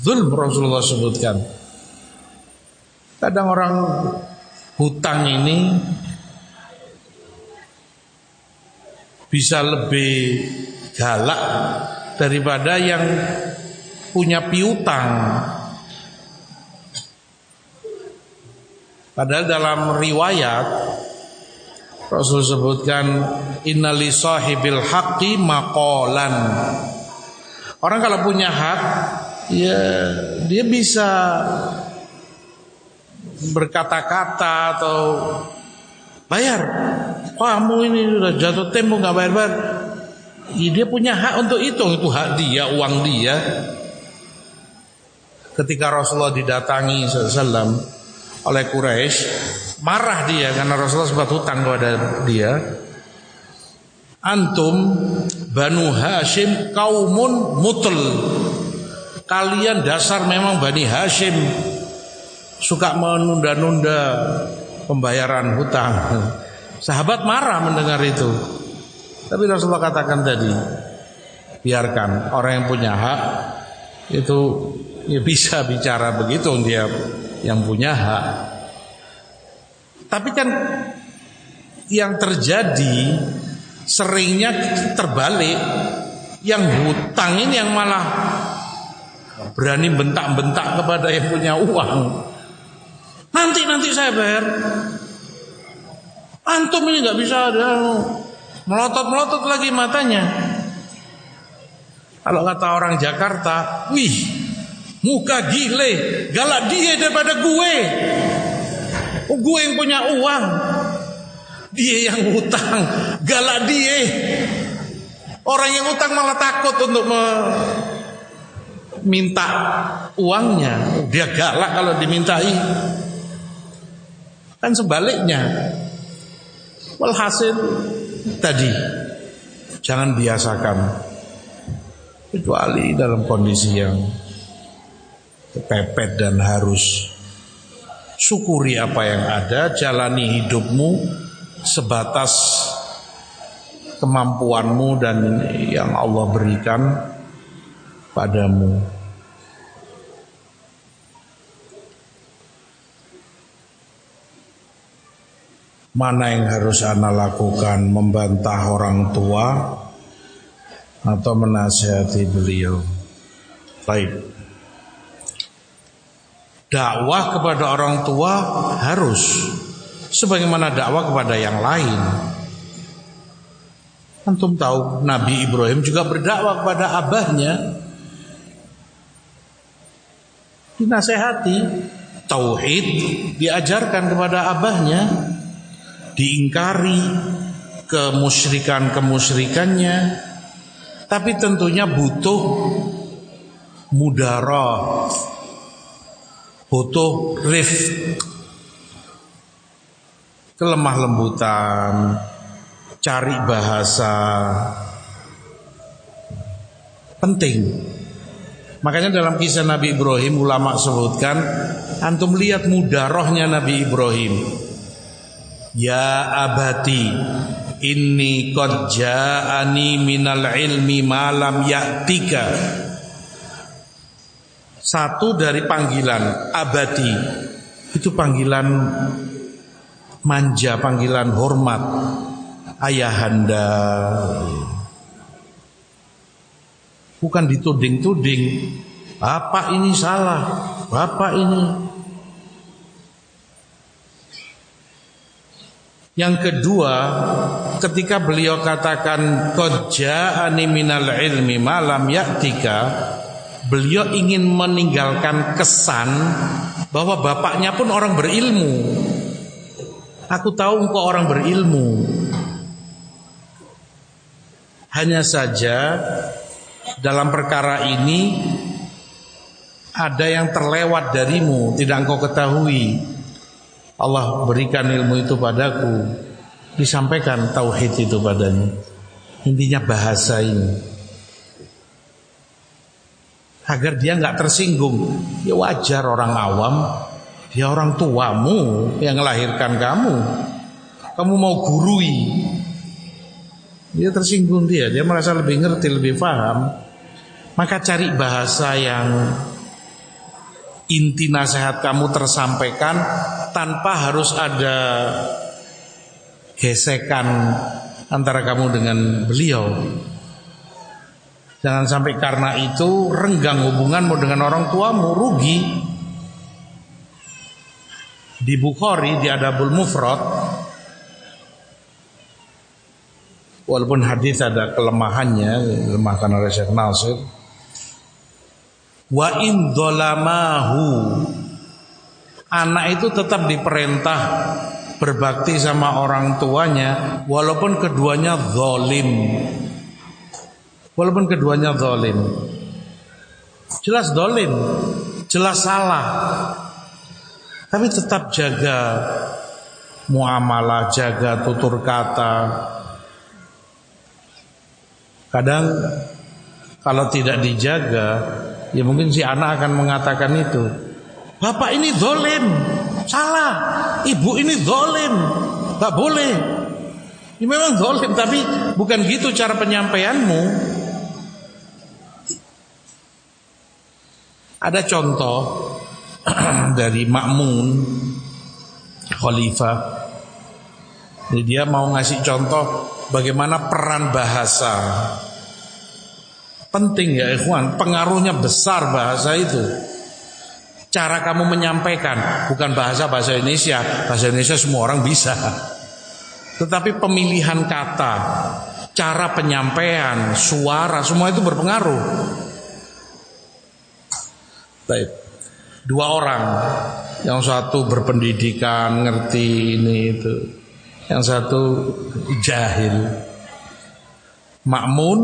S2: Zulm Rasulullah sebutkan. Kadang orang hutang ini bisa lebih galak daripada yang punya piutang. Padahal dalam riwayat Rasul sebutkan innali sahibil haqqi maqalan. Orang kalau punya hak, ya dia bisa berkata-kata atau bayar. Kamu ini sudah jatuh tempo nggak bayar-bayar. Ya, dia punya hak untuk itu hak dia, uang dia. Ketika Rasulullah didatangi SAW oleh Quraisy, marah dia karena Rasulullah sempat hutang kepada dia. Antum Banu Hashim kaumun mutul. Kalian dasar memang Bani Hashim suka menunda-nunda pembayaran hutang. Sahabat marah mendengar itu. Tapi Rasulullah katakan tadi, biarkan orang yang punya hak itu ya bisa bicara begitu, dia yang punya hak. Tapi kan yang terjadi seringnya terbalik. Yang hutang ini yang malah berani bentak-bentak kepada yang punya uang. Nanti saya bayar. Antum ini nggak bisa, melotot-melotot lagi matanya. Kalau kata orang Jakarta, wih, muka gile, galak dia daripada gue. Oh, gue yang punya uang, dia yang hutang, galak dia. Orang yang hutang malah takut untuk minta uangnya. Dia galak kalau dimintai. Kan sebaliknya. Walhasil tadi, jangan biasakan, kecuali dalam kondisi yang kepepet dan harus. Syukuri apa yang ada, jalani hidupmu sebatas kemampuanmu dan yang Allah berikan padamu. Mana yang harus ana lakukan, membantah orang tua atau menasihati beliau? Baik. Dakwah kepada orang tua harus sebagaimana dakwah kepada yang lain. Antum tahu Nabi Ibrahim juga berdakwah kepada abahnya. Dinasehati, tauhid diajarkan kepada abahnya, diingkari kemusyrikannya, tapi tentunya butuh mudarah, butuh rifq, kelemah lembutan, cari bahasa, penting. Makanya dalam kisah Nabi Ibrahim ulama sebutkan, antum lihat mudarahnya Nabi Ibrahim. Ya abati, inni qad ja'ani minal ilmi ma lam ya'tika. Satu dari panggilan abati, itu panggilan manja, panggilan hormat, ayahanda. Bukan dituding-tuding, bapak ini salah, bapak ini. Yang kedua, ketika beliau katakan qad ja'ani minal ilmi ma lam ya'tika, beliau ingin meninggalkan kesan bahwa bapaknya pun orang berilmu. Aku tahu engkau orang berilmu. Hanya saja dalam perkara ini ada yang terlewat darimu, tidak engkau ketahui. Allah berikan ilmu itu padaku. Disampaikan tauhid itu padanya. Intinya bahasa ini, agar dia nggak tersinggung. Ya wajar, orang awam, dia orang tuamu yang melahirkan kamu. Kamu mau gurui, dia tersinggung, dia merasa lebih ngerti, lebih paham. Maka cari bahasa yang inti nasihat kamu tersampaikan tanpa harus ada gesekan antara kamu dengan beliau. Jangan sampai karena itu renggang hubunganmu dengan orang tuamu, rugi. Di Bukhari, di Adabul Mufrad, walaupun hadis ada kelemahannya, dilemahkan oleh Syekh Nasir, wa in dolamahu, anak itu tetap diperintah berbakti sama orang tuanya walaupun keduanya zalim. Walaupun keduanya zalim. Jelas zalim, jelas salah. Tapi tetap jaga muamalah, jaga tutur kata. Kadang kalau tidak dijaga, ya mungkin si anak akan mengatakan itu. Bapak ini zalim, salah. Ibu ini zalim, gak boleh. Ini memang zalim, tapi bukan gitu cara penyampaianmu. Ada contoh dari Ma'mun Khalifah. Jadi dia mau ngasih contoh bagaimana peran bahasa. Penting ya ikhwan, pengaruhnya besar bahasa itu. Cara kamu menyampaikan, bukan bahasa Indonesia. Bahasa Indonesia semua orang bisa. Tetapi pemilihan kata, cara penyampaian, suara, semua itu berpengaruh. Baik. Dua orang, yang satu berpendidikan, ngerti ini itu, yang satu jahil. Ma'mun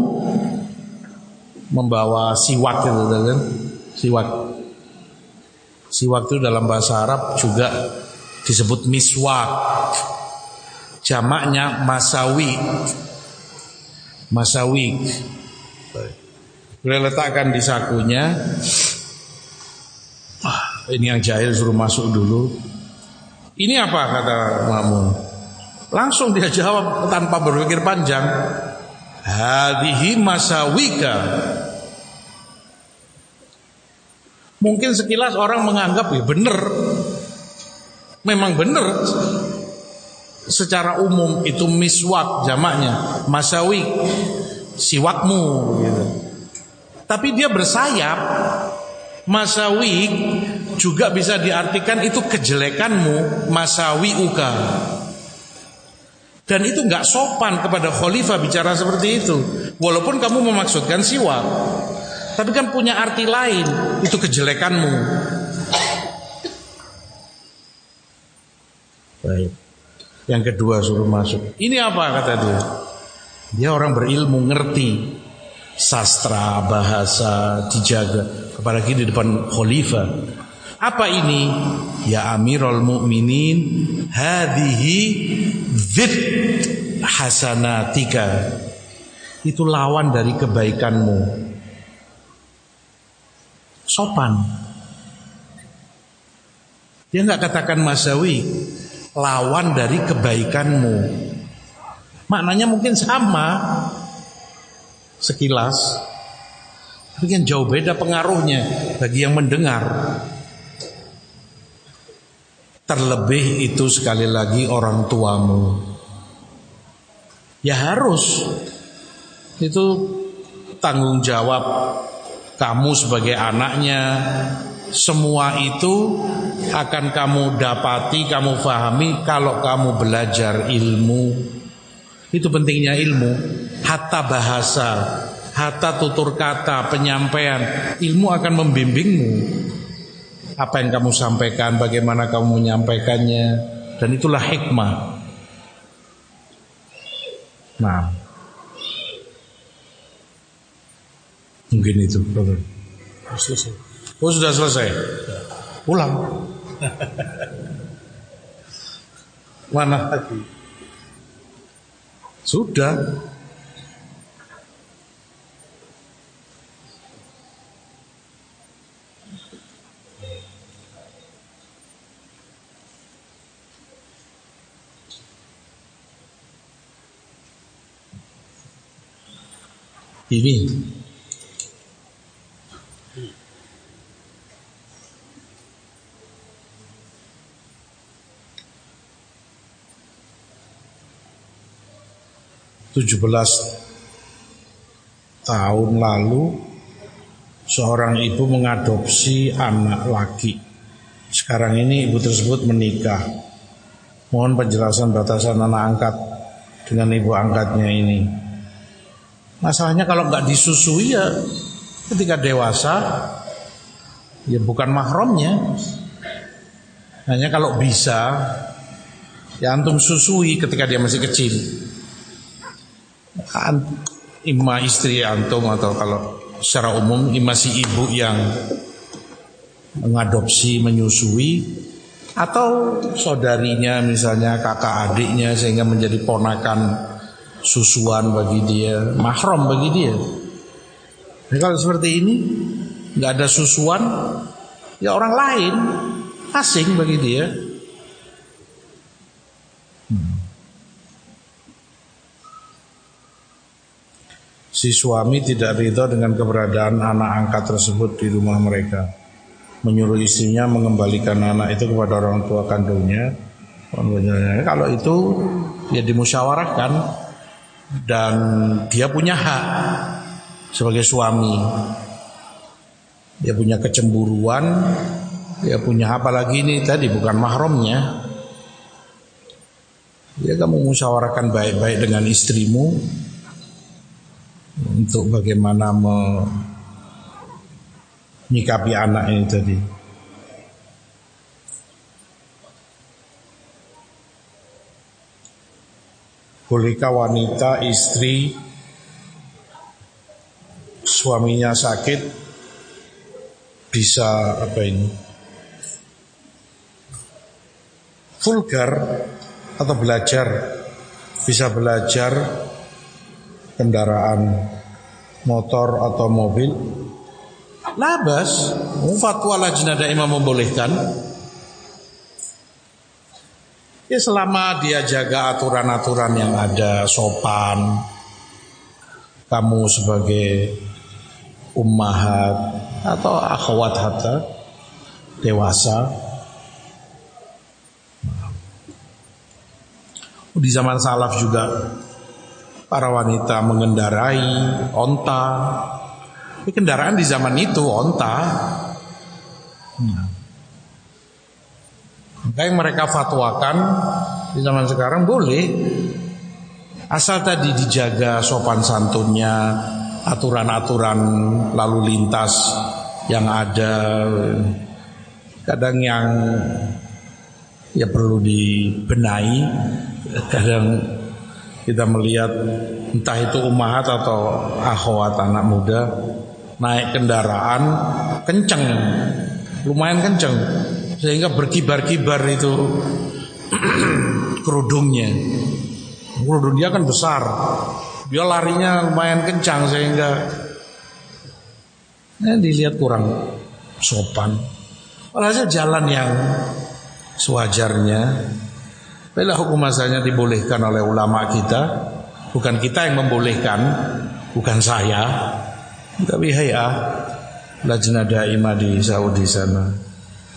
S2: membawa siwak itu kan, siwak. Siwak itu dalam bahasa Arab juga disebut miswak. Jamaknya masawi. Masawi. Boleh letakkan di sakunya. Ini yang jahil suruh masuk dulu. Ini apa kata Ma'mun? Langsung dia jawab tanpa berpikir panjang. Hadhihi masawika. Mungkin sekilas orang menganggap ya benar. Memang benar. Secara umum itu miswak jamaknya, masawi, siwakmu gitu. Tapi dia bersayap. Masawi juga bisa diartikan itu kejelekanmu, masawi uka. Dan itu nggak sopan kepada khalifah bicara seperti itu. Walaupun kamu memaksudkan siwak, tapi kan punya arti lain, itu kejelekanmu. Baik. Yang kedua suruh masuk. Ini apa kata dia? Dia orang berilmu, ngerti sastra, bahasa, dijaga. Apalagi di depan khalifah. Apa ini? Ya Amirul Mukminin, hadhihi dzid hasanatika. Itu lawan dari kebaikanmu. Sopan. Dia enggak katakan masawi, lawan dari kebaikanmu. Maknanya mungkin sama sekilas, tapi kan jauh beda pengaruhnya bagi yang mendengar. Terlebih itu sekali lagi orang tuamu. Ya harus. Itu tanggung jawab kamu sebagai anaknya. Semua itu akan kamu dapati, kamu pahami kalau kamu belajar ilmu. Itu pentingnya ilmu. Hatta bahasa, hatta tutur kata, penyampaian, ilmu akan membimbingmu. Apa yang kamu sampaikan, bagaimana kamu menyampaikannya, dan itulah hikmah. Nah, mungkin itu.
S1: Selesai.
S2: Oh sudah selesai. Pulang. Mana lagi? Sudah. Ini 17 tahun lalu seorang ibu mengadopsi anak laki. Sekarang ini ibu tersebut menikah. Mohon penjelasan batasan anak angkat dengan ibu angkatnya ini. Masalahnya kalau nggak disusui ya ketika dewasa ya bukan mahramnya. Hanya kalau bisa ya antum susui ketika dia masih kecil. Imma istri antum atau kalau secara umum imma si ibu yang mengadopsi, menyusui, atau saudarinya misalnya kakak adiknya sehingga menjadi ponakan susuan bagi dia, mahram bagi dia. Nah, kalau seperti ini nggak ada susuan, ya orang lain asing bagi dia. Si suami tidak ridho dengan keberadaan anak angkat tersebut di rumah mereka, menyuruh istrinya mengembalikan anak itu kepada orang tua kandungnya. Kalau itu ya dimusyawarahkan dan dia punya hak sebagai suami. Dia punya kecemburuan, dia punya apalagi ini tadi bukan mahramnya. Dia kamu musyawarahkan baik-baik dengan istrimu untuk bagaimana menyikapi anak ini tadi. Bolehkah wanita istri suaminya sakit bisa vulgar atau bisa belajar kendaraan motor atau mobil? Labas, fatwa Lajnah Daimah membolehkan. Ya selama dia jaga aturan-aturan yang ada, sopan. Kamu sebagai ummahat atau akhwat hatta dewasa. Di zaman salaf juga para wanita mengendarai onta. Tapi kendaraan di zaman itu onta. Maka yang mereka fatwakan di zaman sekarang boleh, asal tadi dijaga sopan santunnya, aturan-aturan lalu lintas yang ada. Kadang yang ya perlu dibenahi, kadang kita melihat entah itu ummahat atau akhwat anak muda naik kendaraan kenceng, lumayan kenceng sehingga berkibar-kibar itu kerudungnya. Kerudung dia kan besar, dia larinya lumayan kencang sehingga dilihat kurang sopan. Walhasil jalan yang sewajarnya. Bila hukum asalnya dibolehkan oleh ulama kita, bukan kita yang membolehkan, bukan saya, tapi hay'ah Lajnah Daimah di Saudi sana.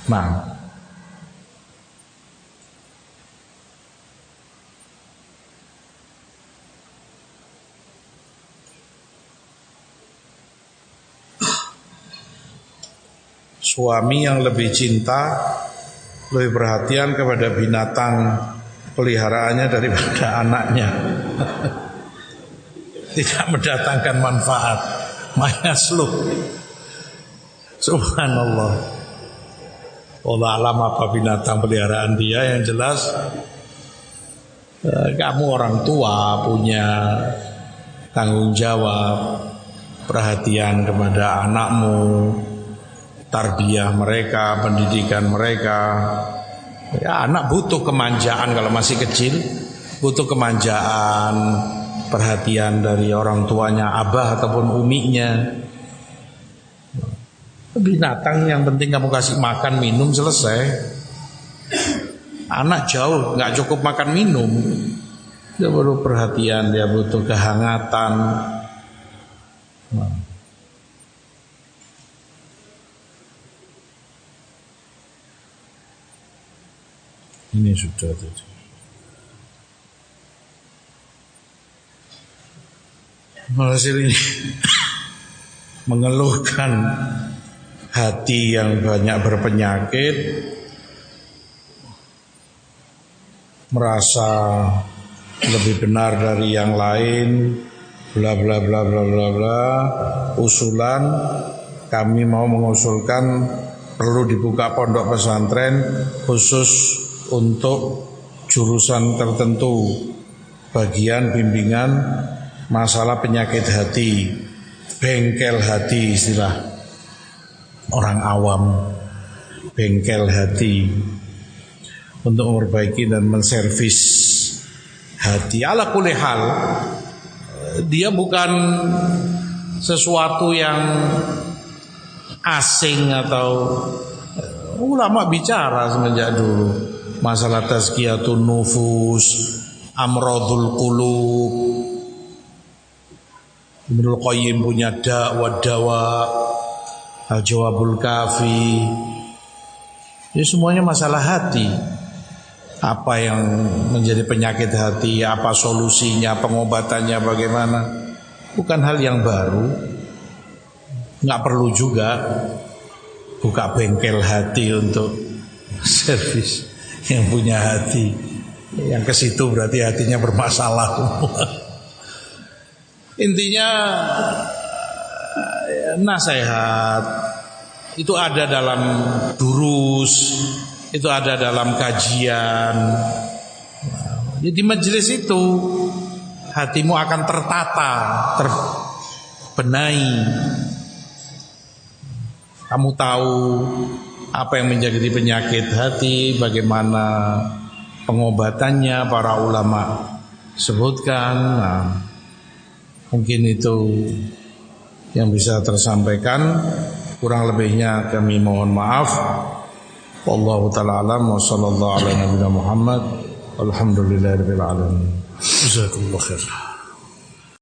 S2: Nah, suami yang lebih cinta, lebih perhatian kepada binatang peliharaannya daripada anaknya. Tidak mendatangkan manfaat. Mayasluk. Subhanallah. Allah alam apa binatang peliharaan dia, yang jelas kamu orang tua punya tanggung jawab, perhatian kepada anakmu, tarbiyah mereka, pendidikan mereka. Ya, anak butuh kemanjaan kalau masih kecil, butuh kemanjaan, perhatian dari orang tuanya, abah ataupun uminya. Binatang yang penting kamu kasih makan, minum, selesai. Anak jauh nggak cukup makan minum, dia butuh perhatian, dia butuh kehangatan. Ini sudah tadi. Hasil ini mengeluhkan hati yang banyak berpenyakit, merasa lebih benar dari yang lain, bla bla bla bla bla bla. Usulan kami mau mengusulkan perlu dibuka pondok pesantren khusus untuk jurusan tertentu, bagian bimbingan masalah penyakit hati, bengkel hati, istilah orang awam, bengkel hati, untuk memperbaiki dan menservis hati. Ala kulli hal, dia bukan sesuatu yang asing atau ulama bicara semenjak dulu masalah tazkiyatun nufus, amradul qulub. Ibnul Qayyim punya wa dawa, al-jawabul kafi. Ini semuanya masalah hati. Apa yang menjadi penyakit hati, apa solusinya, pengobatannya bagaimana. Bukan hal yang baru. Nggak perlu juga buka bengkel hati untuk servis yang punya hati. Yang ke situ berarti hatinya bermasalah. Intinya nasihat itu ada dalam durus, itu ada dalam kajian. Jadi majelis itu hatimu akan tertata, terbenahi. Kamu tahu apa yang menjadi penyakit hati, bagaimana pengobatannya para ulama sebutkan. Nah, mungkin itu yang bisa tersampaikan. Kurang lebihnya kami mohon maaf. Wallahu ta'ala alam wa sallallahu ala nabiyina Muhammad. Alhamdulillahirabbil alamin.
S1: Jazakumullah khair.